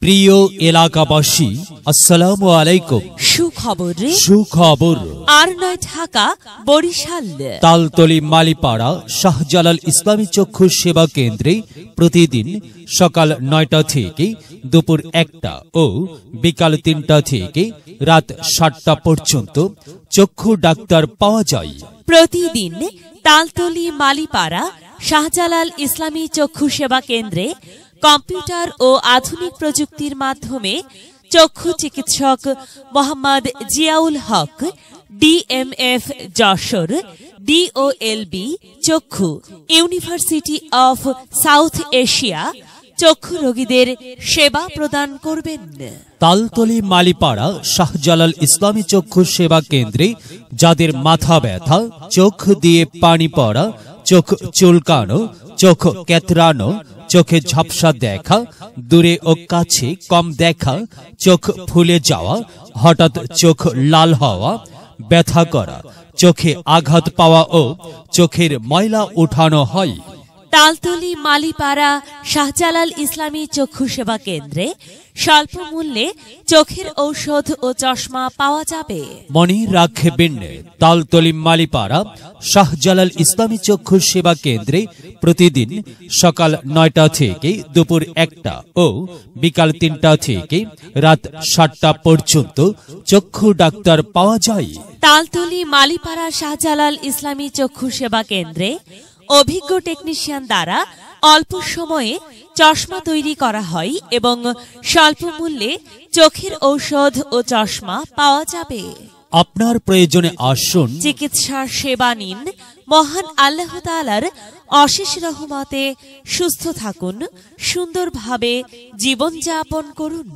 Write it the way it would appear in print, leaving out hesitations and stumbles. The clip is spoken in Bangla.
প্রিয় এলাকাবাসী, আসসালামু আলাইকুম। সুখবর আর নয় ঢাকা বরিশাল তালতলী মালিপাড়া শাহজালাল ইসলামী চক্ষু সেবা কেন্দ্রে প্রতিদিন সকাল ৯টা থেকে দুপুর ১টা ও বিকাল ৩টা থেকে রাত ৭টা পর্যন্ত চক্ষু ডাক্তার পাওয়া যায়। প্রতিদিন তালতলী মালিপাড়া শাহজালাল ইসলামী চক্ষু সেবা কেন্দ্রে কম্পিউটার ও আধুনিক প্রযুক্তির মাধ্যমে চক্ষু চিকিৎসক মোহাম্মদ জিয়াউল হক, ডিএমএফ যশোর, ডিওএলবি চক্ষু, ইউনিভার্সিটি অফ সাউথ এশিয়া চক্ষু রোগীদের সেবা প্রদান করবেন। তালতলী মালিপাড়া শাহজালাল ইসলামী চক্ষু সেবা কেন্দ্রে যাদের মাথা ব্যথা, চোখ দিয়ে পানি পড়া, চোখ চুলকানো, চোখ কেতরানো, চোখে ঝাপসা দেখা, দূরে ও কাছে কম দেখা, চোখ ফুলে যাওয়া, হঠাৎ চোখ লাল হওয়া, ব্যথা করা, চোখে আঘাত পাওয়া ও চোখের ময়লা উঠানো হয়। তালতলী মালিপাড়া শাহজালাল ইসলামী চক্ষু সেবা কেন্দ্রে স্বল্প মূল্যে চোখের ঔষধ ও চশমা পাওয়া যাবে। মনে রাখবেন, তালতলী মালিপাড়া শাহজালাল ইসলামী চক্ষু সেবা কেন্দ্রে প্রতিদিন সকাল ৯টা থেকে দুপুর ১টা ও বিকাল ৩টা থেকে রাত ৭টা পর্যন্ত চক্ষু ডাক্তার পাওয়া যায়। তালতলী মালিপাড়া শাহজালাল ইসলামী চক্ষু সেবা কেন্দ্রে অভিজ্ঞ টেকনিশিয়ান দ্বারা অল্প সময়ে চশমা তৈরি করা হয় এবং স্বল্প মূল্যে চোখের ঔষধ ও চশমা পাওয়া যাবে। আপনার প্রয়োজনে আসুন, চিকিৎসার সেবা নিন। মহান আল্লাহ তাআলার অশেষ রহমতে সুস্থ থাকুন, সুন্দরভাবে জীবনযাপন করুন।